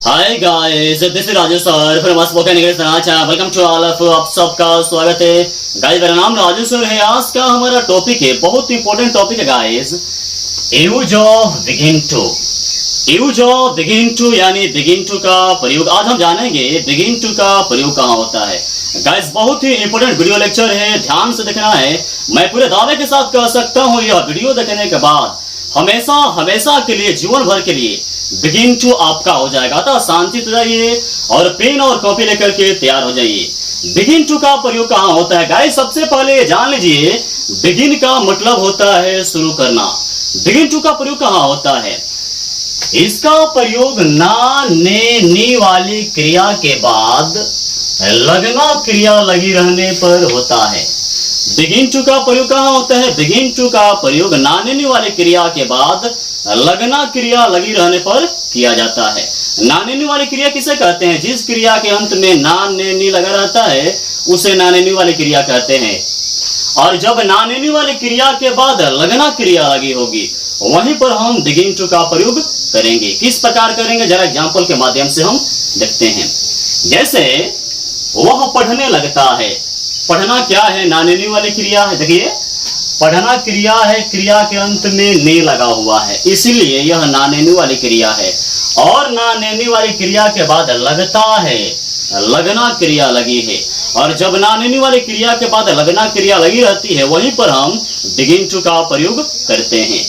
Hi guys, this is Raju sir from spoken English channel. Welcome to all of आप सबका स्वागत है guys. मेरा नाम राजू सर है। आज का हमारा टॉपिक है, बहुत इंपॉर्टेंट टॉपिक है guys, use of begin to. Use of begin to यानी बिगिन टू का प्रयोग। आज हम जानेंगे बिगिन टू का प्रयोग कहाँ होता है। गाइस बहुत ही इंपॉर्टेंट वीडियो लेक्चर है, ध्यान से देखना है। मैं पूरे दावे के साथ कह सकता हूँ, यह वीडियो देखने के बाद हमेशा हमेशा के लिए, जीवन भर के लिए बिगिन टू आपका हो जाएगा। तो शांति से जाइए और पेन और कॉपी लेकर के तैयार हो जाइए। बिगिन टू का प्रयोग कहाँ होता है गाइस? सबसे पहले जान लीजिए, बिगिन का मतलब होता है शुरू करना। बिगिन टू का प्रयोग कहाँ होता है? इसका प्रयोग ना ने नी वाली क्रिया के बाद लगना क्रिया लगी रहने पर होता है। बिगिन टू का प्रयोग कहाँ होता है? बिगिन टू का प्रयोग ना ने नी वाली क्रिया के बाद लगना क्रिया लगी रहने पर किया जाता है। नानेनी वाली क्रिया किसे कहते हैं? जिस क्रिया के अंत में नान ने नी लगा रहता है उसे नानेनी वाली क्रिया कहते हैं। और जब नानेनी वाली क्रिया के बाद लगना क्रिया लगी होगी, वहीं पर हम बिगिन टू का प्रयोग करेंगे। किस प्रकार करेंगे, जरा एग्जाम्पल के माध्यम से हम देखते हैं। जैसे वह पढ़ने लगता है। पढ़ना क्या है? नानेनी वाली क्रिया है। देखिए, पढ़ना क्रिया है, क्रिया के अंत में ने लगा हुआ है, इसलिए यह नानेनी वाली क्रिया है। और नानेनी वाली क्रिया के बाद लगता है, लगना क्रिया लगी है। और जब नानेनी वाली क्रिया के बाद लगना क्रिया लगी रहती है, वहीं पर हम बिगिन टू का प्रयोग करते हैं।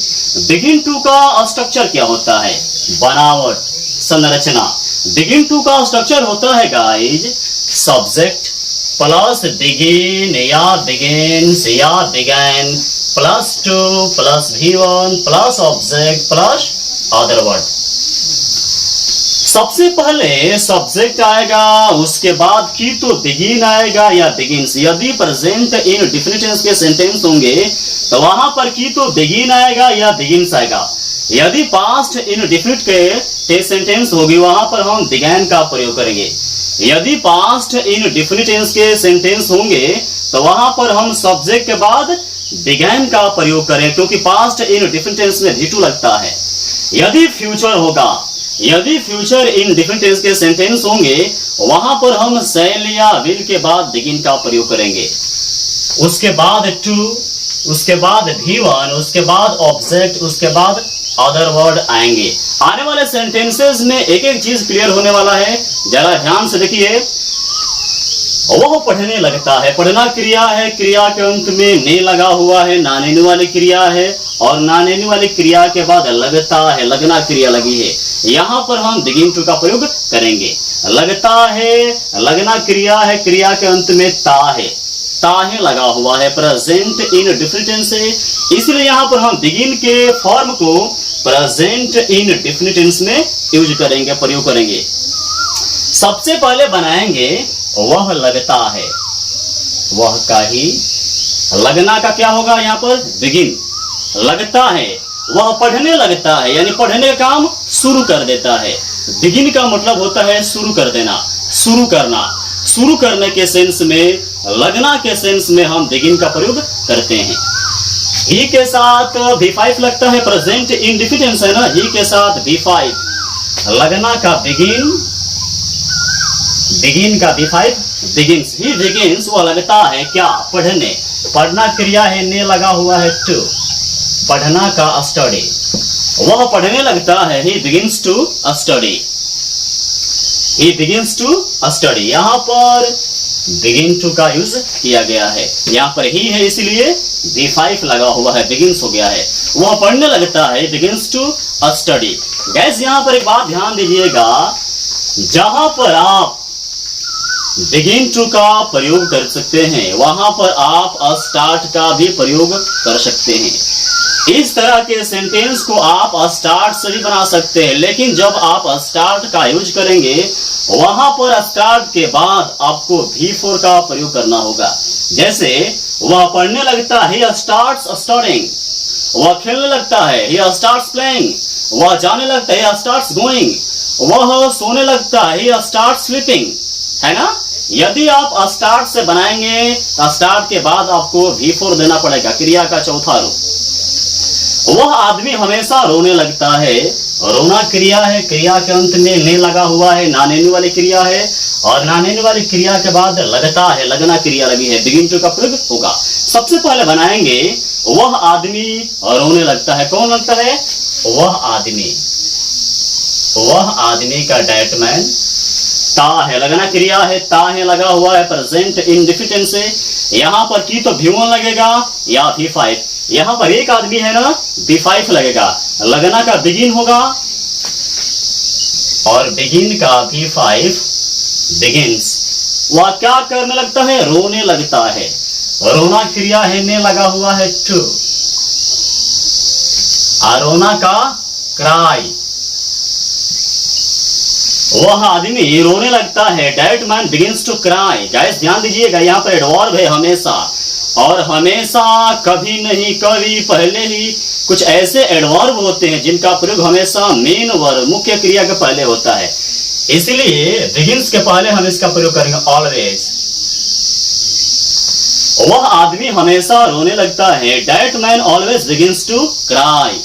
बिगिन टू का स्ट्रक्चर क्या होता है? बनावट, संरचना। बिगिन टू का स्ट्रक्चर होता है गाइज, सब्जेक्ट प्लस बिगिन या बिगिन्स या began plus two plus V1 plus object plus other word. सबसे पहले सब्जेक्ट आएगा, उसके बाद की तो बिगिन आएगा या बिगिन्स। यदि प्रेजेंट इन डिफिनिट टेंस के सेंटेंस होंगे तो वहां पर की तो बिगिन आएगा या बिगिन्स आएगा। यदि पास्ट इन डिफिनिट के सेंटेंस होगी, वहां पर हम बिगैन का प्रयोग करेंगे। यदि पास्ट इन डिफिनिट टेंस के सेंटेंस होंगे तो वहां पर हम सब्जेक्ट के बाद बिगैन का प्रयोग करें, क्योंकि पास्ट इन डिफिनिट टेंस में V2 लगता है। यदि फ्यूचर होगा, यदि फ्यूचर इन डिफिनिट टेंस के सेंटेंस होंगे, वहां पर हम शैल या विल के बाद बिगिन का प्रयोग करेंगे। उसके बाद टू, उसके बाद V1, उसके बाद ऑब्जेक्ट, उसके बाद अदर वर्ड आएंगे। आने वाले सेंटेंसेस में एक एक चीज क्लियर होने वाला है, जरा ध्यान से देखिए। वह पढ़ने लगता है, पढ़ना क्रिया है, क्रिया के अंत में ने लगा हुआ है, नानेनी वाली क्रिया है। और नानेनी वाली क्रिया के बाद लगता है, लगना क्रिया लगी है, यहाँ पर हम बिगिन टू का प्रयोग करेंगे। लगता है, लगना क्रिया है, क्रिया के अंत में ता है, ताहे लगा हुआ है, प्रेजेंट इन डिफिनिट टेंस है, इसलिए यहाँ पर हम बिगिन के फॉर्म को प्रेजेंट इन डिफिनिट टेंस में यूज करेंगे, प्रयोग करेंगे। सबसे पहले बनाएंगे वह लगता है, वह का ही लगना का क्या होगा यहाँ पर? बिगिन। लगता है, वह पढ़ने लगता है, यानी पढ़ने का काम शुरू कर देता है। बिगिन का मतलब होता है शुरू कर देना, शुरू करना। शुरू करने के सेंस में, लगना के सेंस में हम बिगिन का प्रयोग करते हैं। ही के साथ V5 लगता है, प्रेजेंट इंडिफिनिट है ना, ही के साथ V5। लगना का बिगिन, बिगिन का V5 बिगिन्स। ही बिगिन्स, वह लगता है क्या? पढ़ने। पढ़ना क्रिया है, ने लगा हुआ है टू, पढ़ना का स्टडी। वह पढ़ने लगता है, he begins to study, he begins to study. यहाँ पर बिगिन टू का यूज किया गया है, यहाँ पर ही है इसलिए V5 लगा हुआ है, बिगिन्स हो गया है। वह पढ़ने लगता है, बिगिन्स टू स्टडी। गैस यहाँ पर एक बात ध्यान दीजिएगा, जहां पर आप बिगिन टू का प्रयोग कर सकते हैं, वहां पर आप स्टार्ट का भी प्रयोग कर सकते हैं। इस तरह के सेंटेंस को आप स्टार्ट से भी बना सकते हैं, लेकिन जब आप स्टार्ट का यूज करेंगे, वहां पर स्टार्ट के बाद आपको V4 का प्रयोग करना होगा। जैसे वह पढ़ने लगता है, he starts studying। वह खेलने लगता है, he starts playing। वह जाने लगता है, he starts going। वह सोने लगता है, he starts sleeping। है ना? यदि आप स्टार्ट से बनाएंगे तो स्टार्ट के बाद आपको V4 देना पड़ेगा, क्रिया का चौथा रूप। वह आदमी हमेशा रोने लगता है, रोना क्रिया है, क्रिया के अंत में ने लगा हुआ है, नानेने वाली क्रिया है, और नानेने वाली क्रिया के बाद लगता है, लगना क्रिया लगी है, बिगिन टू का प्रयोग होगा। सबसे पहले बनाएंगे वह आदमी रोने लगता है। कौन लगता है? वह आदमी, वह आदमी का डेट मैन। ता है, लगना क्रिया है, ता है लगा हुआ है, प्रेजेंट इंडिफिनिट से। यहां पर की तो V1 लगेगा या V5। यहां पर एक आदमी है ना, V5 लगेगा। लगना का बिगिन होगा और बिगिन का V5 बिगिन्स। वह क्या करने लगता है? रोने लगता है। रोना क्रिया है, ने लगा हुआ है टू। रोना का क्राई। वह आदमी रोने लगता है, that man begins to cry. Guys ध्यान दीजिएगा, यहाँ पर एडवर्ब है हमेशा, और हमेशा कभी नहीं, कभी, पहले ही। कुछ ऐसे एडवर्ब होते हैं जिनका प्रयोग हमेशा मेन वर्ब, मुख्य क्रिया के पहले होता है, इसलिए बिगिंस के पहले हम इसका प्रयोग करेंगे ऑलवेज। वह आदमी हमेशा रोने लगता है, that man always begins to cry.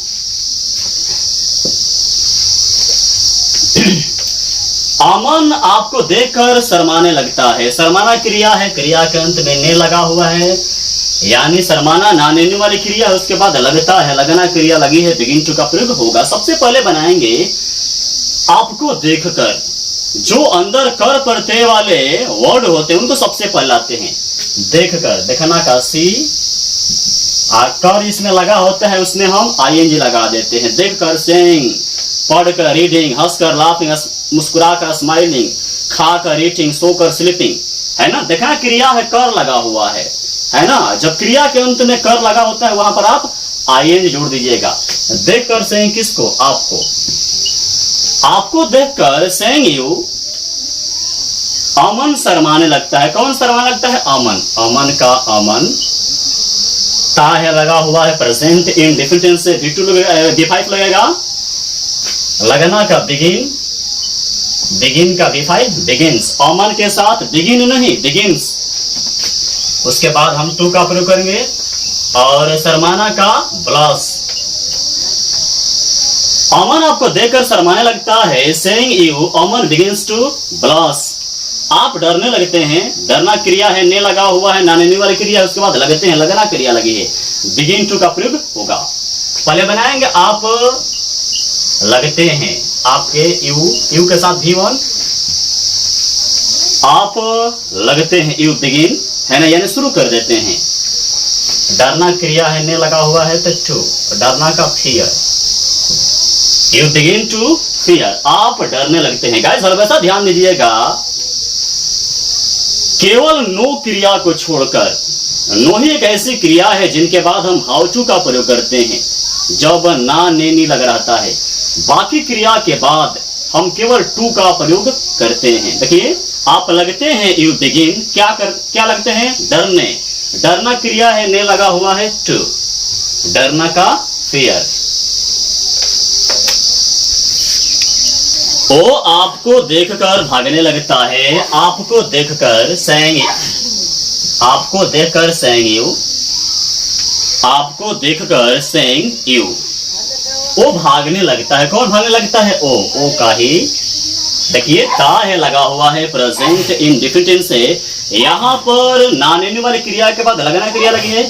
Aman आपको देखकर शर्माने लगता है। शर्माना क्रिया है, क्रिया के अंत में ने लगा हुआ है, यानी शर्माना नानेने वाली क्रिया है, उसके बाद लगता है, लगना क्रिया लगी है, बिगिन टू का प्रयोग होगा। सबसे पहले बनाएंगे आपको देखकर। जो अंदर कर पड़ते वाले वर्ड होते हैं उनको सबसे पहले लाते हैं। देखकर, देखना का सी, कर इसमें लगा होता है, उसमें हम ING लगा देते हैं। देखकर सेइंग, पढ़कर रीडिंग, हंसकर लाफिंग, मुस्कुराकर स्माइलिंग, खाकर ईटिंग, सोकर स्लीपिंग, है ना। देखना क्रिया है, कर लगा हुआ है ना। जब क्रिया के अंत में कर लगा होता है वहां पर आप ING जोड़ दीजिएगा। देखकर सेइंग किसको? आपको। आपको देखकर सेइंग यू, अमन शर्माने लगता है। कौन शर्माने लगता है? अमन। अमन का अमन, ता है लगा हुआ है, प्रेजेंट इंडिफिनिट से V5 लगेगा। लगना का बिगिन, बिगिन का V5 बिगिन्स। अमन के साथ बिगिन नहीं, बिगिन्स। उसके बाद हम टू का प्रयोग करेंगे, और शर्माना का ब्लश। अमन आपको देखकर शर्माने लगता है, saying you Aman begins to blush. आप डरने लगते हैं, डरना क्रिया है, ने लगा हुआ है, नानेने वाली क्रिया है, उसके बाद लगते हैं, लगना क्रिया लगी है, बिगिन टू का प्रयोग होगा। पहले बनाएंगे आप लगते हैं, आपके यू के साथ V1, आप लगते हैं, यू बिगिन, है ना, यानी शुरू कर देते हैं। डरना क्रिया है, ने लगा हुआ है तो टू। डरना का fear, you begin to fear, आप डरने लगते हैं। गाइस हमेशा ध्यान दीजिएगा, केवल नो क्रिया को छोड़कर, नो ही एक ऐसी क्रिया है जिनके बाद हम हाउ टू का प्रयोग करते हैं जब ना ने नी लग रहता है। बाकी क्रिया के बाद हम केवल टू का प्रयोग करते हैं। देखिए, आप लगते हैं, यू बिगिन, क्या लगते हैं? डरने। डरना क्रिया है, ने लगा हुआ है टू। डरना का फियर। वो आपको देखकर भागने लगता है। आपको देखकर सेइंग, आपको देखकर सेइंग यू, आपको देखकर सेइंग यू। वो भागने लगता है। कौन भागने लगता है? ओ का ही। देखिए, ता है लगा हुआ है, प्रेजेंट इंडिफिनिट से। यहां पर नानेने वाली क्रिया के बाद लगना क्रिया लगी है,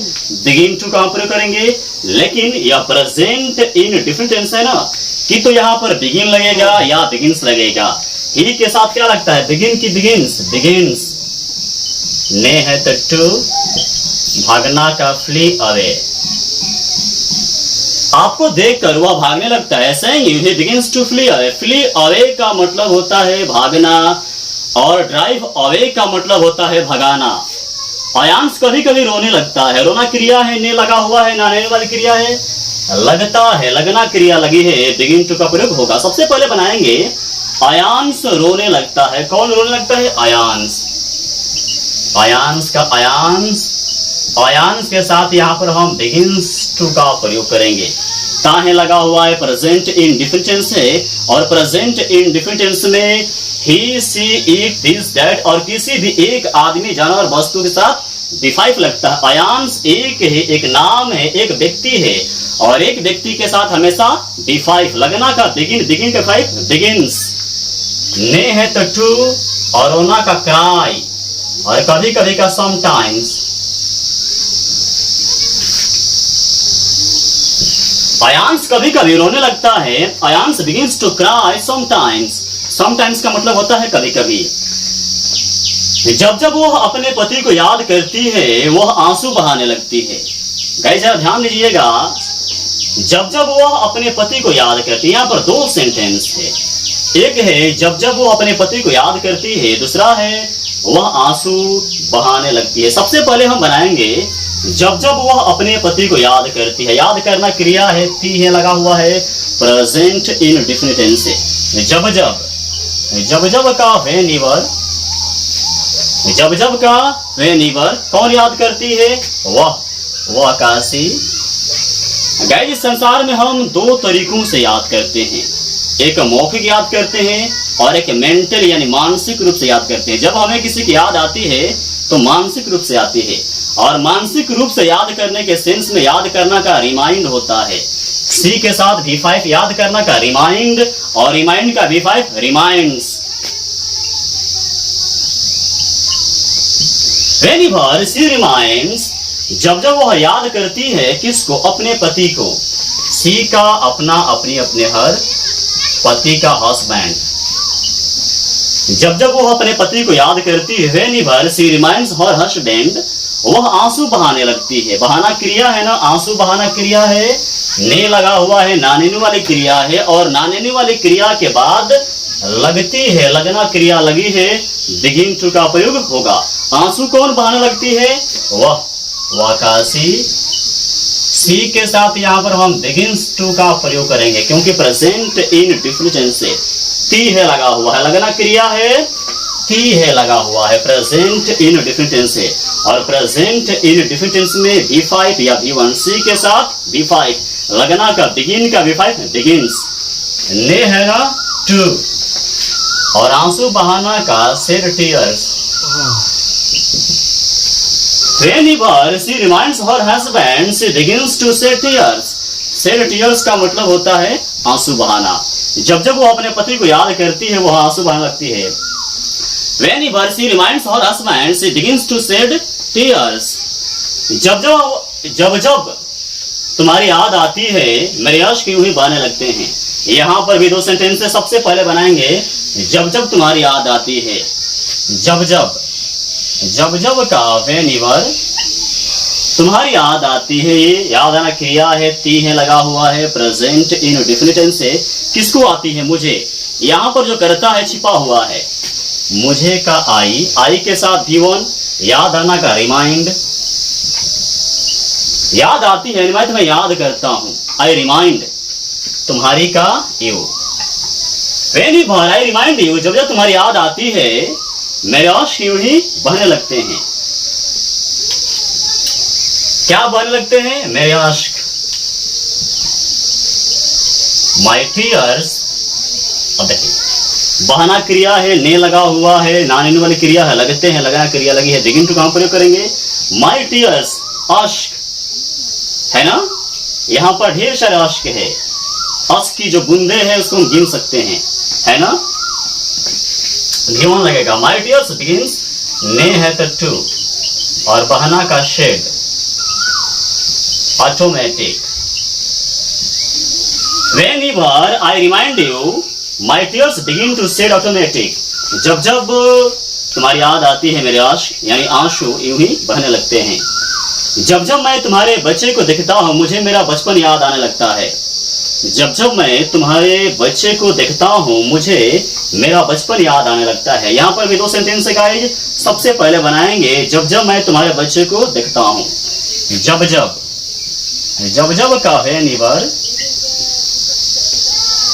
बिगिन टू का प्रयोग करेंगे। लेकिन यह प्रेजेंट इंडिफिनिट है ना, कि तो यहां पर बिगिन लगेगा या बिगिन्स लगेगा। ही के साथ क्या लगता है? बिगिन की बिगिन्स, बिगिन्स। ने है तो टू, भागना का फ्ली अवे। आपको देखकर वह भागने लगता है, saying you he begins to flee away. Flee away का मतलब होता है भागना, और ड्राइव अवे का मतलब होता है भगाना। अयांश कभी कभी रोने लगता है। रोना क्रिया है, ने लगा हुआ है, नाने वाली क्रिया है, लगता है, लगना क्रिया लगी है, बिगिन टू का प्रयोग होगा। सबसे पहले बनाएंगे अयांश रोने लगता है। कौन रोने लगता है? अयांश। अयांश का अयांश, अयांश के साथ यहाँ पर हम बिगिन्स टू का प्रयोग करेंगे। ताहे लगा हुआ है, प्रेजेंट इंडिफिनिट से, और प्रेजेंट इंडिफिनिट में ही, सी, इट, दिस, दैट, और किसी भी एक आदमी, जानवर, वस्तु के साथ V5 लगता है। अयांश एक है, एक नाम है, एक व्यक्ति है, और एक व्यक्ति के साथ हमेशा B5 लगना का बिगिन का 5 बिगिन्स, ने है तो टू और ओना का क्राई और कभी कभी का समटाइम्स। अयांश कभी कभी रोने लगता है, Ayansh begins to cry sometimes. Sometimes का मतलब होता है कभी कभी। जब जब वह अपने पति को याद करती है वह आंसू बहाने लगती है। गाइस जरा ध्यान दीजिएगा, जब जब वह अपने पति को याद करती है, यहाँ पर दो सेंटेंस है। एक है जब जब वो अपने पति को याद करती है, दूसरा है वह आंसू बहाने लगती है। सबसे पहले हम बनाएंगे जब जब वह अपने पति को याद करती है। याद करना क्रिया है, ती है लगा हुआ है, प्रेजेंट इंडेफिनिट टेंस से। जब जब का व्हेनेवर, जब जब का व्हेनेवर कौन याद करती है? वह आकाशी। गाइस इस संसार में हम दो तरीकों से याद करते हैं, एक मौखिक याद करते हैं और एक मेंटल यानी मानसिक रूप से याद करते हैं। जब हमें किसी की याद आती है तो मानसिक रूप से आती है, और मानसिक रूप से याद करने के सेंस में याद करना का रिमाइंड होता है। सी के साथ V5 याद करना का रिमाइंड, और रिमाइंड का V5 reminds. Whenever she reminds, जब जब वह याद करती है किसको? अपने पति को। सी का अपना, अपनी, अपने हर, पति का हस्बैंड। जब जब वह अपने पति को याद करती है, Whenever she reminds her husband, वह आंसू बहाने लगती है। बहाना क्रिया है ना, आंसू बहाना क्रिया है, ने लगा हुआ है, नानेने वाली क्रिया है, और नानेने वाली क्रिया के बाद लगती है, लगना क्रिया लगी है, बिगिन टू का प्रयोग होगा। आंसू कौन बहाने लगती है? वह आकाशी। सी के साथ यहाँ पर हम बिगिन्स टू का प्रयोग करेंगे क्योंकि प्रेजेंट इंडेफिनिट टेंस से ती है लगा हुआ है, लगना क्रिया है, ती है लगा हुआ है प्रेजेंट इंडेफिनिट टेंस से। और प्रेजेंट इंडेफिनिट टेंस में V5 या V1, सी के साथ V5, लगना का बिगिन का V5 बिगिन्स, ने है ना टू, और आंसू बहाना का shed tears. Whenever she reminds her husband, she begins to shed tears. Shed tears का मतलब होता है आंसू बहाना। जब जब वो अपने पति को याद करती है वह आंसू बहाने लगती है। Whenever she reminds her husband, she begins to shed tears. जब जब तुम्हारी याद आती है मेरे अश्क यूं ही बहने लगते हैं। यहाँ पर भी दो सेंटेंस है। सबसे पहले बनाएंगे जब जब तुम्हारी याद आती है। जब जब का व्हेनेवर तुम्हारी याद आती है, ये याद आना क्रिया है, ती है लगा हुआ है, प्रेजेंट इंडेफिनिट टेंस से। किसको आती है? मुझे। यहाँ पर जो करता है छिपा हुआ है, मुझे का आई के साथ V1, याद आना का रिमाइंड। याद आती है मैं तुम्हें याद करता हूं, आई रिमाइंड। तुम्हारी का you. Whenever I remind you, जब जब तुम्हारी याद आती है मेरे अश्क यूं ही बहने लगते हैं। क्या बहने लगते हैं? मेरे अश्क। माई टीयर्स। अब देखिए बहाना क्रिया है, ने लगा हुआ है, नाने वाली क्रिया है, लगते हैं, लगाना क्रिया लगी है, बिगिन टू कहां प्रयोग करेंगे? माई टीयर्स, अश्क है ना। यहां पर ढेर सारे अश्क है। अश्क की जो बूंदे हैं उसको हम गिन सकते हैं, है ना। ध्यान लगेगा। माई टीयर्स बिगिंस, ने है तो टू, और बहाना का shed, automatic. Whenever I remind you, my tears begin to shed automatic. जब जब तुम्हारी याद आती है मेरे आंसू यानी आंसू यूं ही बहने लगते हैं। जब जब मैं तुम्हारे बच्चे को देखता हूं मुझे मेरा बचपन याद आने लगता है। जब जब मैं तुम्हारे बच्चे को देखता हूं मुझे मेरा बचपन याद आने लगता है। यहाँ पर भी दो सेंटेंस है गाइस। सबसे पहले बनाएंगे जब जब मैं तुम्हारे बच्चे को देखता हूं। जब जब का है निवर,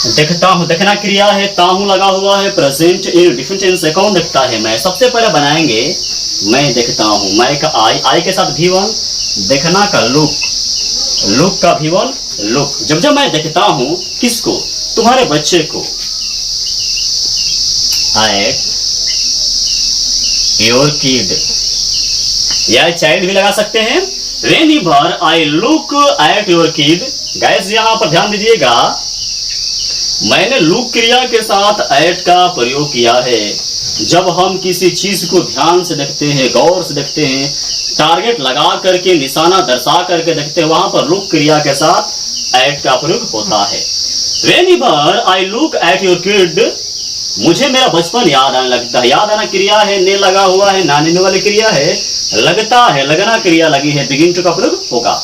देखता हूं, देखना क्रिया है, ताहू लगा हुआ है, प्रेजेंट इंडेफिनिट टेंस से। कौन देखता है? मैं। सबसे पहले बनाएंगे मैं देखता हूं, मैं का आई के साथ V1, देखना का लुक, लुक का V1 लुक। जब जब मैं देखता हूं किसको? तुम्हारे बच्चे को। एट योर किड, या चाइल्ड भी लगा सकते हैं। Whenever I look at your kid, guys यहाँ पर ध्यान दीजिएगा, मैंने लुक क्रिया के साथ एट का प्रयोग किया है। जब हम किसी चीज को ध्यान से देखते हैं, गौर से देखते हैं, टारगेट लगा करके, निशाना दर्शा करके देखते हैं, वहां पर लुक क्रिया के साथ एट का प्रयोग होता है। Whenever I look at your kid, मुझे मेरा बचपन याद आने लगता है। याद आना क्रिया है, ने लगा हुआ है, ना नेने वाली क्रिया है, लगता है, लगना क्रिया लगी है, बिगिन टू का प्रयोग होगा।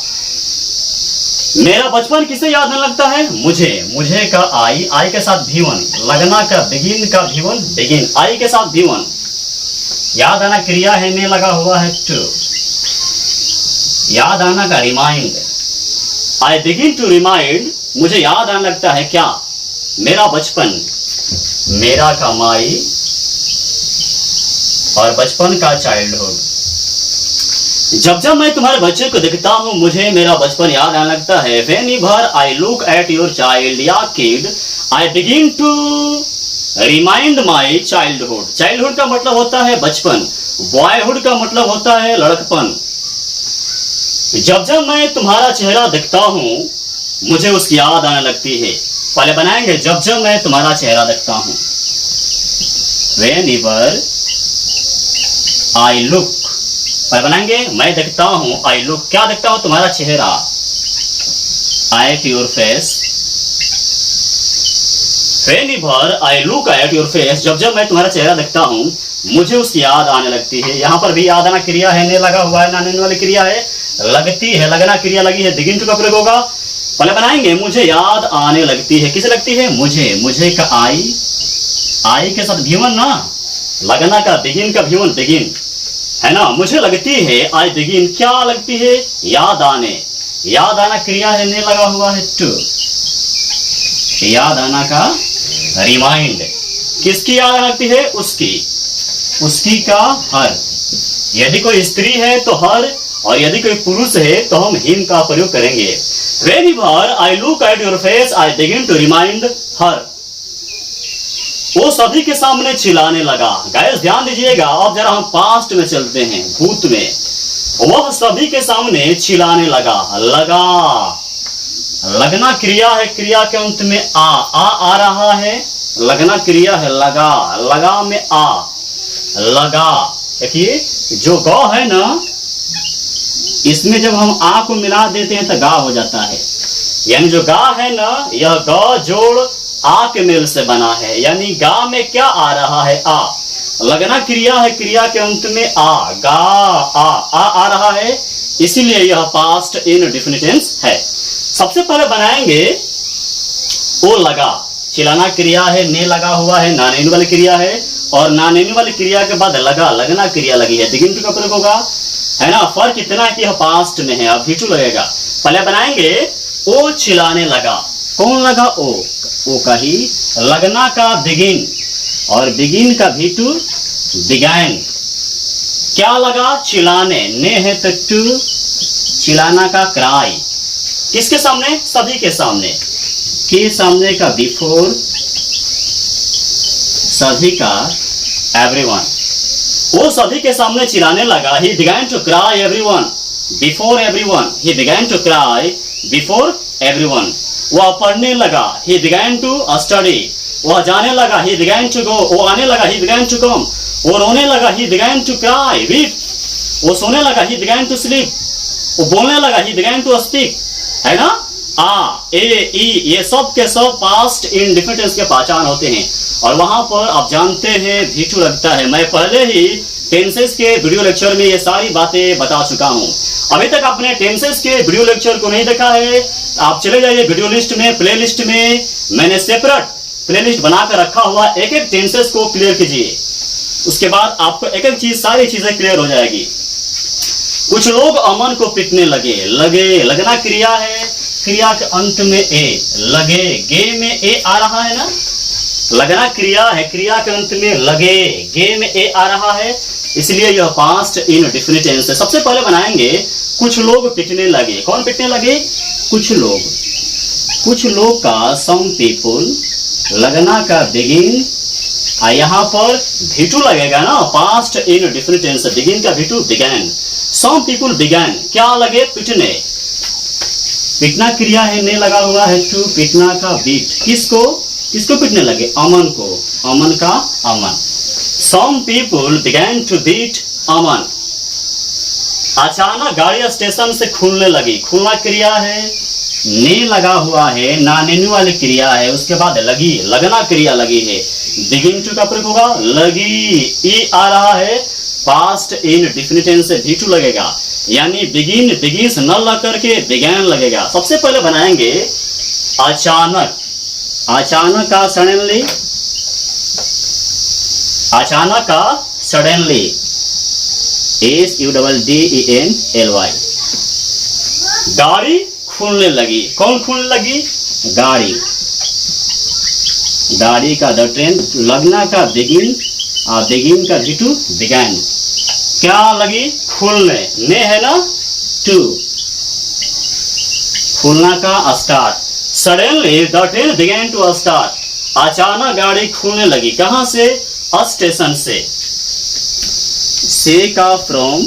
मेरा बचपन किसे याद आने लगता है? मुझे का आई के साथ भी1, लगना का बिगिन का भी1, बिगिन आई के साथ भी1, याद आना क्रिया है, ने लगा हुआ है टू, याद आना का remind, I begin to remind, मुझे याद आने लगता है क्या? मेरा बचपन, मेरा का माई और बचपन का चाइल्डहुड। जब जब मैं तुम्हारे बच्चे को देखता हूं, मुझे मेरा बचपन याद आने लगता है। Whenever I look at your child या kid, I begin to remind my childhood. Childhood का मतलब होता है बचपन, बॉयहुड का मतलब होता है लड़कपन। जब जब मैं तुम्हारा चेहरा देखता हूं, मुझे उसकी याद आने लगती है। पहले बनाएंगे, जब जब मैं तुम्हारा चेहरा देखता हूं। Whenever I look, पहले बनाएंगे, मैं देखता हूं, I look, क्या देखता हूं? तुम्हारा चेहरा, at your face। Whenever I look at your face, जब जब मैं तुम्हारा चेहरा देखता हूं, मुझे उसकी याद आने लगती है। यहां पर भी याद आना क्रिया है, ने लगा हुआ है, ना नेने वाली क्रिया है, लगती है, लगना क्रिया लगी है, बिगिन टू का प्रयोग होगा। पहले बनाएंगे, मुझे याद आने लगती है। किसे लगती है? मुझे का आई के साथ भी1 ना, लगना का बिगिन का भी1, बिगिन है ना। मुझे लगती है, आई बिगिन, क्या लगती है? याद आने, याद आना क्रिया है, ने लगा हुआ है टू, याद आना का रिमाइंड, किसकी याद आने लगती है? उसकी का हर। यदि कोई स्त्री है तो हर, और यदि कोई पुरुष है तो हम हिम का प्रयोग करेंगे। Whenever I look at your face, I begin to remind her. वो सभी के सामने चिल्लाने लगा। गाइस ध्यान दीजिएगा, अब जरा हम पास्ट में चलते हैं, भूत में। वह सभी के सामने चिल्लाने लगा, लगना क्रिया है, क्रिया के अंत में आ रहा है, लगना क्रिया है, लगा में लगा। देखिए जो ग है ना, इसमें जब हम आ को मिला देते हैं तो गा हो जाता है। यानी जो गा है ना, यह ग जोड़ आ के मेल से बना है। यानी गा में क्या आ रहा है? आ। लगना क्रिया है, क्रिया के अंत में गा आ रहा है, इसीलिए यह पास्ट इंडेफिनिट टेंस है। सबसे पहले बनाएंगे, वो लगा, चिल्लाना क्रिया है, ने लगा हुआ है, ना नेने वाली क्रिया है, और ना नेने वाली क्रिया के बाद लगना क्रिया लगी है, बिगिन टू का प्रयोग होगा, है ना। फर्क इतना है कि यह पास्ट में है, अब भी टू लगेगा। पहले बनाएंगे, ओ चिल्लाने लगा। कौन लगा? ओ का ही, लगना का बिगिन और बिगिन का भी टू, बिगैन। क्या लगा? चिल्लाने, ने है तो टू, चिल्लाना का क्राई। किसके सामने? सभी के सामने। के सामने का बिफोर, सभी का एवरीवन। वो सभी के सामने चिल्लाने लगा। He began to cry everyone before everyone. He began to cry before everyone. वह पढ़ने लगा। He began to study. वह जाने लगा। He began to go. वो आने लगा। He began to come. वो रोने लगा। He began to cry, weep. वो सोने लगा। He began to sleep. वो बोलने लगा। He began to speak. है ना। ये सब के सब पास्ट इंडेफिनिट टेंस के पहचान होते हैं। और वहां पर आप जानते हैं भी2 लगता है। मैं पहले ही टेंसेस के वीडियो लेक्चर में ये सारी बातें बता चुका हूं। अभी तक आपने टेंसेस के वीडियो लेक्चर को नहीं देखा है, आप चले जाइए वीडियो लिस्ट में, प्ले लिस्ट में। मैंने सेपरेट प्ले लिस्ट बनाकर रखा हुआ, एक एक टेंसेस को क्लियर कीजिए। उसके बाद आपको एक एक चीज, सारी चीजें क्लियर हो जाएगी। कुछ लोग अमन को पीटने लगे। लगना क्रिया है, क्रिया के अंत में ए, लगे, गे में ए आ रहा है ना। लगना क्रिया है, क्रिया के अंत में लगे, गे में ए आ रहा है, इसलिए यह पास्ट इंडेफिनिट टेंस है। सबसे पहले बनाएंगे, कुछ लोग पिटने लगे। कौन पिटने लगे? कुछ लोग का सम पीपुल, लगना का बिगिन, यहाँ पर भी2 लगेगा ना, पास्ट इंडेफिनिट टेंस, बिगिन का भी2, बिगैन। सम पीपुल बिगैन, क्या लगे? पिटने। पिटना क्रिया है, ने लगा हुआ है टू, पिटना का बीट। किसको? किसको पीटने लगे? अमन को, अमन का अमन। Some people began to beat अमन। अचानक गाड़ी स्टेशन से खुलने लगी। खुलना क्रिया है, ने लगा हुआ है, ना नेनु वाली क्रिया है, उसके बाद लगी, लगना क्रिया लगी है। बिगिन टू का प्रयोग होगा, लगी। ई आ रहा है, पास्ट इन डिफिनिट से भी टू लगेगा, यानी बिगिन, बिगिन्स न लग करके बिगैन लगेगा। सबसे पहले बनाएंगे अचानक। अचानक का सडनली, अचानक का सडनली, SUDDENLY। गाड़ी खुलने लगी। कौन खुलने लगी? गाड़ी। गाड़ी का द ट्रेन, लगना का बिगिन, बिगिन का भी टू बिगैन। क्या लगी? खुलने, ने है ना, टू। खुलना का start. Suddenly the train began to start. अचानक गाड़ी खुलने लगी। कहां से? स्टेशन से का फ्रॉम,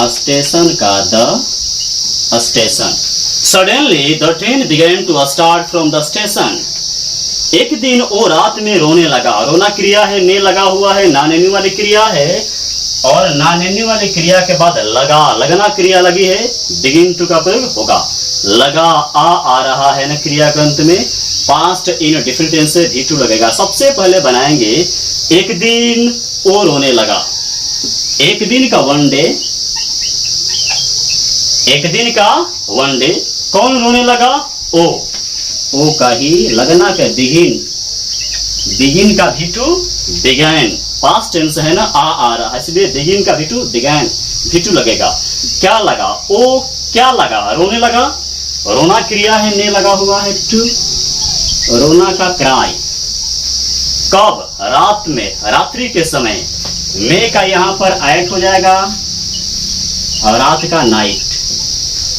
स्टेशन का the station. Suddenly the train began to start from the station. एक दिन वो रात में रोने लगा। रोना क्रिया है, ने लगा हुआ है, ना नेनु वाली क्रिया है, और ना नेनु वाली क्रिया के बाद लगा, लगना क्रिया लगी है, बिगिन टू का प्रयोग होगा। लगा, आ रहा है ना क्रिया के अंत में, पास्ट इन डिफरेंट टेंस से भी टू लगेगा। सबसे पहले बनाएंगे एक दिन वो रोने लगा। एक दिन का वन डे, एक दिन का वन डे। कौन रोने लगा? ओ का ही, लगना का बिगिन, बिगिन का भी टू बिगैन, पास्ट टेंस है ना, आ रहा है, इसलिए बिगिन का भी टू बिगैन, भी टू लगेगा। क्या लगा? ओ क्या लगा? रोने लगा। रोना क्रिया है, ने लगा हुआ है, टू। रोना का क्राई। कब? रात में, रात्रि के समय। मे का यहाँ पर ऐट हो जाएगा, और रात का night.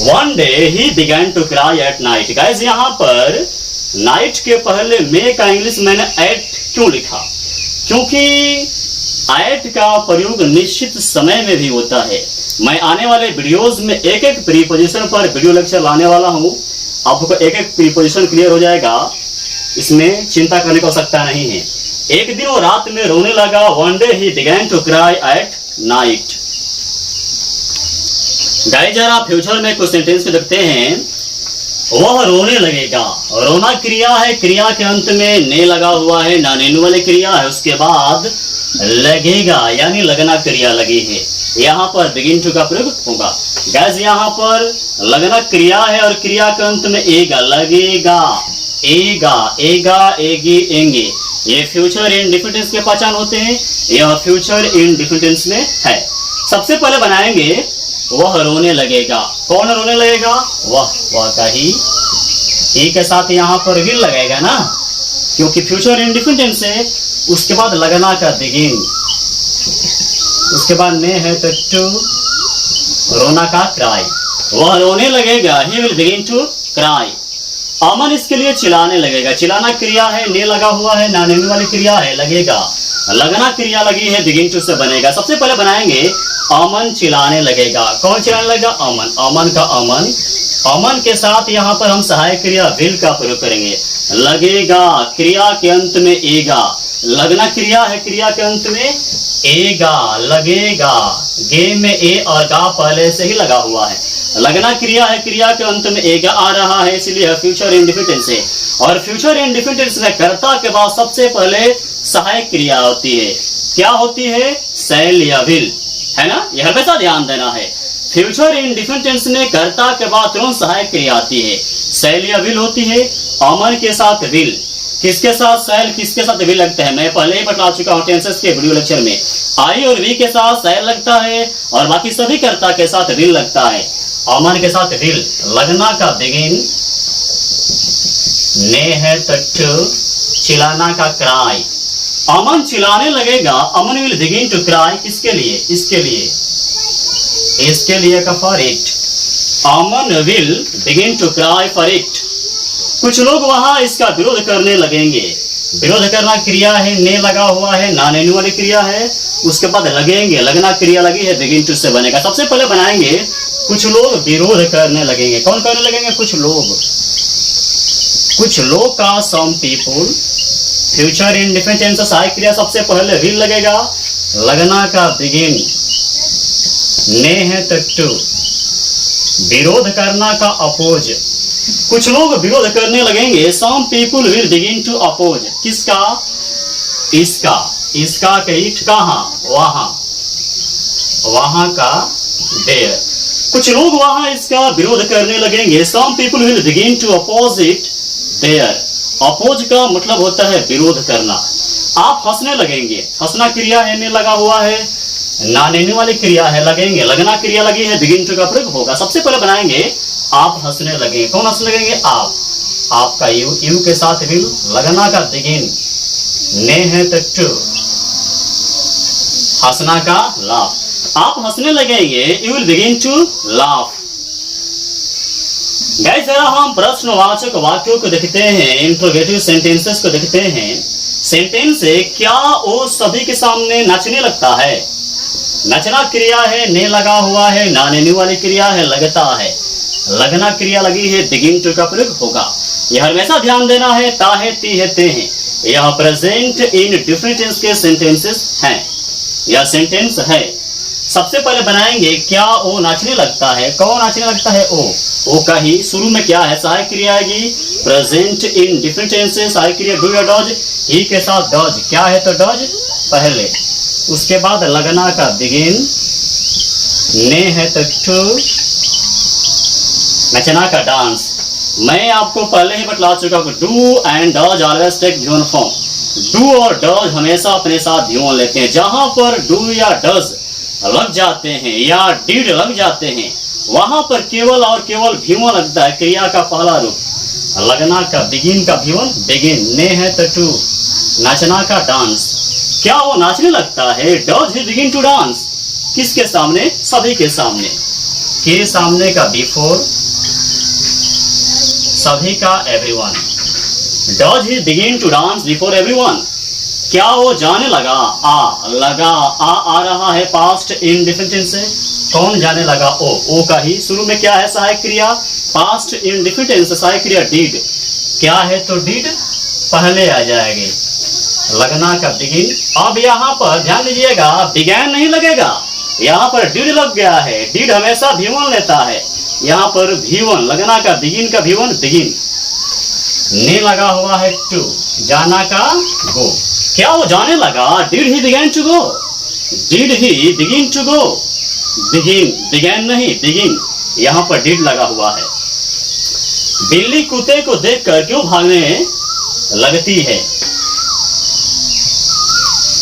One day he began to cry at night. Guys यहाँ पर नाइट के पहले मे का इंग्लिश मैंने एट क्यों लिखा? क्योंकि एट का प्रयोग निश्चित समय में भी होता है। मैं आने वाले वीडियोस में एक एक प्रीपोजिशन पर वीडियो लेक्चर लाने वाला हूँ। आपको एक एक प्रीपोजिशन क्लियर हो जाएगा, इसमें चिंता करने की आवश्यकता नहीं है। एक दिन वो रात में रोने लगा। One day he began to cry at night. Guys जरा फ्यूचर में कुछ सेंटेंस में देखते हैं। वह रोने लगेगा। रोना क्रिया है, क्रिया के अंत में ने लगा हुआ है, ना नेनु वाली क्रिया है, उसके बाद लगेगा, यानी लगना क्रिया लगी है। यहाँ पर बिगिन टू का प्रयोग होगा। गाइस यहाँ पर लगना क्रिया है और क्रिया के अंत में एगा, लगेगा, एगा, एगा, एगी, एंगे। ये फ्यूचर इंडिफिनिट के पहचान होते हैं। यह फ्यूचर इंडिफिनिट में है। सबसे पहले बनाएंगे वह रोने लगेगा। कौन रोने लगेगा? वह का ही, ए के साथ यहाँ पर विल लगेगा ना, क्योंकि फ्यूचर इंडिफिनिट से उसके बाद लगना का बिगिन, उसके बाद में है तो टू, रोना का क्राई। वह रोने लगेगा, he will begin to cry. Aman इसके लिए चिल्लाने लगेगा। चिल्लाना क्रिया है, ने लगा हुआ है, ना नेनु वाली क्रिया है, लगेगा, लगना क्रिया लगी है, बिगिन टू से बनेगा। सबसे पहले बनाएंगे अमन चिल्लाने लगेगा। कौन चिल्लाने लगेगा? अमन। अमन का अमन। अमन के साथ यहाँ पर हम सहायक क्रिया विल का प्रयोग करेंगे। लगेगा, क्रिया के अंत में एगा, लगना क्रिया है, क्रिया के अंत में एगा, लगेगा। गे में ए और गा पहले से ही लगा हुआ है। लगना क्रिया है, क्रिया के अंत में एगा आ रहा है, इसलिए फ्यूचर इंडिफिनिट से। और फ्यूचर इंडिफिनिट में कर्ता के बाद सबसे पहले सहायक क्रिया होती है। क्या होती है? शैल या विल, है ना, यह हमेशा ध्यान देना है। फ्यूचर इंडिफिनिट में कर्ता के बाद तुरंत सहायक क्रिया आती है। शैल या विल होती है। अमन के साथ विल, किसके साथ शैल, किसके साथ विल लगता है, मैं पहले ही बता चुका हूं टेंसेस के वीडियो लेक्चर में। आई और वी के साथ शैल लगता है और बाकी सभी कर्ता के साथ विल लगता है। अमन के साथ विल, लगना का बिगिन, ने है तो टू, चिल्लाना का क्राई। अमन चिल्लाने लगेगा। Aman will begin to cry. किसके लिए? इसके लिए, इसके लिए का for it. Aman will begin to cry for it. कुछ लोग वहां इसका विरोध करने लगेंगे। विरोध करना क्रिया है, ने लगा हुआ है, ना नेनु वाली क्रिया है, उसके बाद लगेंगे, लगना क्रिया लगी है, बिगिन टू से बनेगा। सबसे पहले बनाएंगे कुछ लोग विरोध करने लगेंगे। कौन करने लगेंगे? कुछ लोग। कुछ लोग का, सम पीपुल। फ्यूचर इंडिफिनिट टेंस सहायक क्रिया सबसे पहले विल लगेगा, लगना का बिगिन, ने है तो टू, विरोध करना का अपोज। कुछ लोग विरोध करने लगेंगे, some people will begin to oppose. किसका? इसका। इसका कईट कहाँ? वहां, वहां का देयर। कुछ लोग वहां इसका विरोध करने लगेंगे, some people will begin to oppose it there. Oppose का मतलब होता है विरोध करना। आप हंसने लगेंगे, हंसना क्रिया है, ने लगा हुआ है, ना नेने वाली क्रिया है, लगेंगे, लगना क्रिया लगी है, बिगिन टू का प्रयोग होगा। सबसे पहले बनाएंगे आप हंसने लगेंगे। कौन हंसने लगेंगे? आप। आपका यू, यू के साथ विल, लगना का बिगिन, ने है तो टू, हंसना का लाफ। आप हंसने लगेंगे, you will begin to laugh. Guys जरा हम प्रश्नवाचक वाक्यों को देखते हैं, इंट्रोगेटिव सेंटेंसेस को देखते हैं। सेंटेंस से क्या वो सभी के सामने नाचने लगता है? नचना क्रिया है, ने लगा हुआ है, ना नेने वाली क्रिया है, लगता है, लगना क्रिया लगी है, बिगिन टू का प्रयोग होगा। यह हमेशा ध्यान देना है, ता है, ती है, ते हैं, यह प्रेजेंट इन डिफरेंट टेंस के सेंटेंसेस हैं। यह सेंटेंस है। सबसे पहले बनाएंगे क्या वो नाचने लगता है। कौन नाचने लगता है? ओ का ही शुरू में क्या है? सहायक क्रिया आएगी, प्रेजेंट इन डिफरेंट टेंसेस, सहायक क्रिया डू या डज, ही के साथ डज। क्या है तो डज पहले, उसके बाद लगना का बिगिन, ने है तो टू, नचना का डांस। मैं आपको पहले ही बतला चुका हूं, do and does always take ड्यून फॉर्म। डू और डज हमेशा अपने साथ ड्यून लेते हैं। जहां पर डू या डज लग जाते हैं या डिड लग जाते हैं, वहां पर केवल और केवल भीवन लगता है, क्रिया का पहला रूप। लगना का बिगिन का भीवन, बिगिन, ने है तो टू, नाचना का डांस। क्या वो नाचने लगता है? Does he begin to dance. किसके सामने? सभी के सामने। के सामने का बिफोर, सभी का everyone. Does he begin to dance before everyone. क्या वो जाने लगा? लगा, आ रहा है पास्ट इंडिफिनिट से। कौन जाने लगा? ओ का ही शुरू में क्या है? सहायक क्रिया, पास्ट इंडिफिनिट से सहायक क्रिया डिड। क्या है तो डिड पहले आ जाएगी, लगना का बिगिन। अब यहाँ पर ध्यान दीजिएगा, बिगैन नहीं लगेगा, यहाँ पर डिड लग गया है। डिड हमेशा भीवन लेता है, यहाँ पर भीवन, लगना का बिगिन का भीवन, बिगिन, ने लगा हुआ है टू, जाना का गो। क्या वो जाने लगा? Did he began to go, did he begin to go, begin, began नहीं, बिगिन, यहाँ पर डिड लगा हुआ है। बिल्ली कुत्ते को देखकर क्यों भागने लगती है?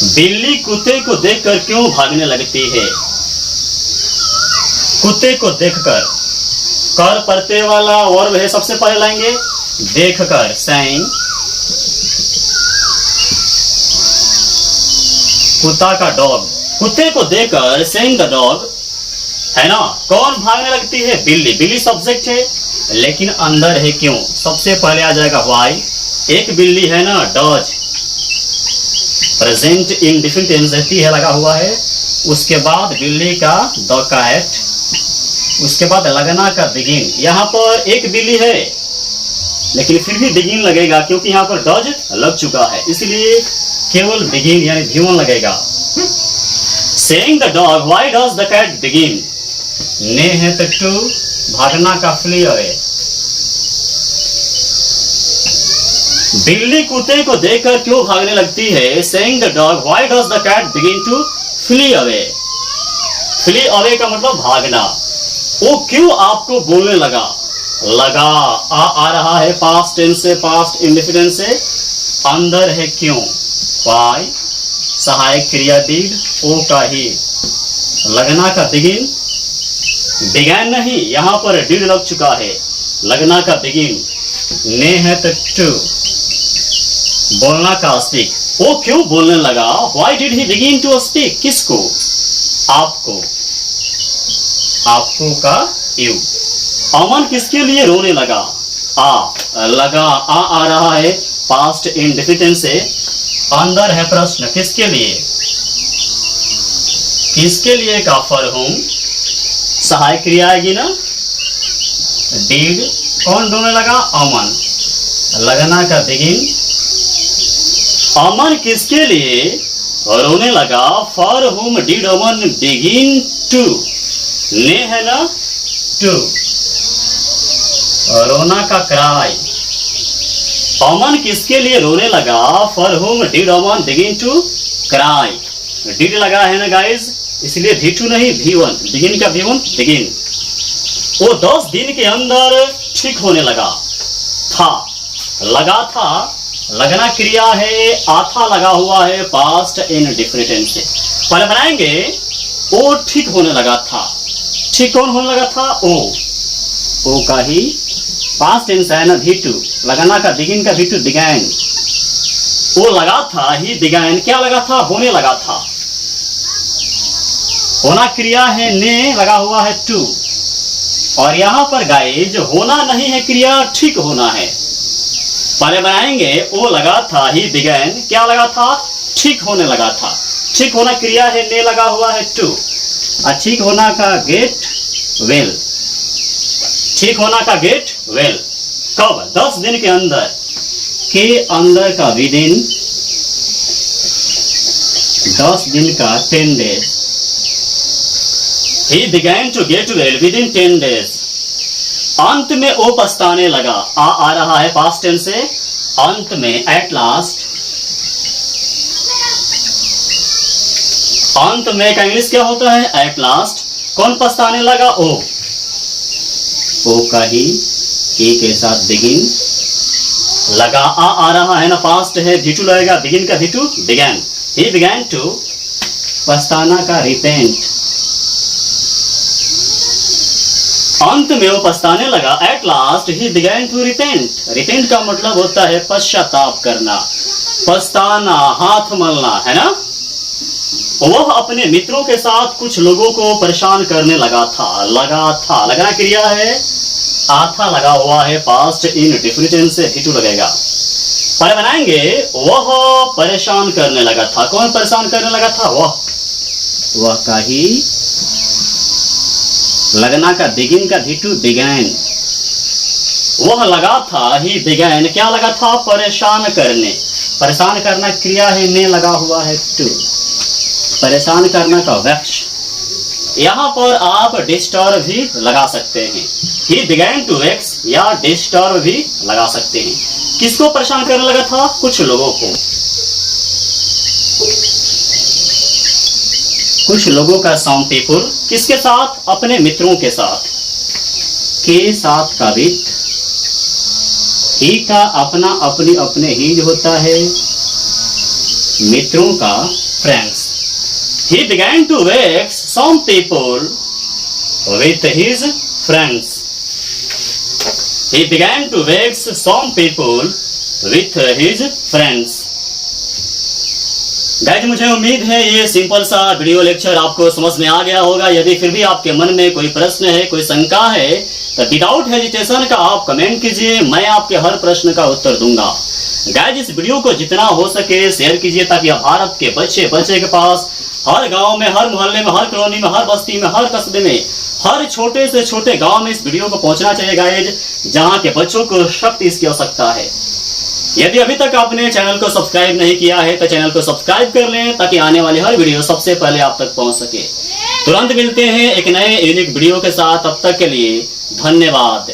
बिल्ली कुत्ते को देखकर क्यों भागने लगती है? कुत्ते को देखकर, कर प्रत्यय वाला वर्ब है, सबसे पहले लाएंगे देखकर, सैंग, कुत्ता का डॉग, कुत्ते को देखकर सेइंग द डॉग, है ना। कौन भागने लगती है? बिल्ली। बिल्ली सब्जेक्ट है, लेकिन अंदर है क्यों? सबसे पहले आ जाएगा व्हाई। एक बिल्ली है ना, does, present in different tense है, लगा हुआ है। उसके बाद बिल्ली का द कैट, उसके बाद लगना का बिगिन। यहाँ पर एक बिल्ली है, लेकिन फिर भी बिगिन लगेगा, क्योंकि यहाँ पर डज लग चुका है, इसलिए केवल बिगिन यानी भीवन लगेगा। Saying the dog, why does the cat begin? ने है तो टू, भागना का फ्ली अवे। बिल्ली कुत्ते को देखकर क्यों भागने लगती है? Saying the dog, why does the cat begin to flee away? Flee away का मतलब भागना। वो क्यों आपको बोलने लगा? लगा, आ रहा है पास्ट टेंस से, पास्ट इंडिफिनिट से, अंदर है क्यों? व्हाई, सहायक क्रिया डिड, ओ का ही, लगना का बिगिन, बिगैन नहीं, यहाँ पर डिड लग चुका है, लगना का बिगिन, ने है तो टू, बोलना का स्पीक। वो क्यों बोलने लगा? Why did he begin to speak? किसको? आपको, आपको का यू। अमन किसके लिए रोने लगा? लगा, आ रहा है पास्ट इंडिफिनिट से, अंदर है प्रश्न, किसके लिए? किसके लिए का फॉर होम, सहायक क्रिया आएगी ना, डिड। कौन रोने लगा? अमन। लगना का बिगिन। अमन किसके लिए रोने लगा? For whom did Aman begin to. ने है ना टू, रोना का क्राई। अमन किसके लिए रोने लगा? For whom did Aman begin to cry. Did लगा है ना गाइज, इसलिए V2 नहीं V1, बिगिन का V1 बिगिन। वो 10 दिन के अंदर ठीक होने लगा था। लगा था, लगना क्रिया है, आथा लगा हुआ है पास्ट इंडिफिनिट टेंस से। पहले बनाएंगे वो ठीक होने लगा था। ठीक कौन होने लगा था? ओ का ही पास्ट टेंस है ना V2, लगना का बिगिन का V2 बिगैन। वो लगा था ही बिगैन, क्या लगा था? होने लगा था। होना क्रिया है, ने लगा हुआ है टू। और यहां पर गाइज होना नहीं है क्रिया, ठीक होना है। पहले बनाएंगे वो लगा था ही बिगैन, क्या लगा था? ठीक होने लगा था। ठीक होना क्रिया है, ने लगा हुआ है टू। और ठीक होना का गेट वेल। ठीक होना का गेट वेल कब? 10 दिन के अंदर। के अंदर का विदिन 10 दिन का 10 days. He began to get well within 10 days. अंत में वो पछताने लगा। आ रहा है पास्ट टेंस से। अंत में, एट लास्ट। अंत में का इंग्लिश क्या होता है? At last. कौन पछताने लगा? ओ का ही के साथ बिगिन लगा। आ रहा है ना, पास्ट है, V2 लगेगा, बिगिन का V2 began. He began to, पछताना का रिपेंट। अंत में वो पछताने लगा। At last he began to repent. Repent का मतलब होता है पश्चाताप करना, पछताना, हाथ मलना, है ना। वह अपने मित्रों के साथ कुछ लोगों को परेशान करने लगा था। लगना क्रिया है, आथा लगा हुआ है पास्ट इंडिफिनिट टेंस से V2 लगेगा। पहले बनाएंगे वह परेशान करने लगा था। कौन परेशान करने लगा था? वह का ही लगना का बिगिन का V2 बिगैन। वह लगा था ही बिगैन, क्या लगा था? परेशान करने। परेशान करना क्रिया है, ने लगा हुआ है टू। परेशान करना का वृक्ष। यहां पर आप डिस्टर्ब भी लगा सकते हैं। ही बिगैन टू वेक्स या डिस्टर्ब भी लगा सकते हैं। किसको परेशान करने लगा था? कुछ लोगों को। कुछ लोगों का सम पीपुल, किसके साथ? अपने मित्रों के साथ। के साथ का विथ। ही का अपना, अपनी, अपने ही जो होता है, मित्रों का friends. He began to vex some people with his friends. He began to vex some people with his friends. Guys मुझे उम्मीद है ये सिंपल सा वीडियो लेक्चर आपको समझ में आ गया होगा। यदि फिर भी आपके मन में कोई प्रश्न है, कोई शंका है, तो विदाउट हेजिटेशन का आप कमेंट कीजिए, मैं आपके हर प्रश्न का उत्तर दूंगा। गाइज इस वीडियो को जितना हो सके शेयर कीजिए, ताकि भारत के बच्चे के पास हर गांव में, हर मोहल्ले में, हर कॉलोनी में, हर बस्ती में, हर कस्बे में, हर छोटे से छोटे गांव में इस वीडियो को पहुंचना चाहिए गाइज, जहां के बच्चों को सख्त इसकी आवश्यकता है। यदि अभी तक आपने चैनल को सब्सक्राइब नहीं किया है तो चैनल को सब्सक्राइब कर लें, ताकि आने वाली हर वीडियो सबसे पहले आप तक पहुंच सके। तुरंत मिलते हैं एक नए यूनिक वीडियो के साथ, तब तक के लिए धन्यवाद।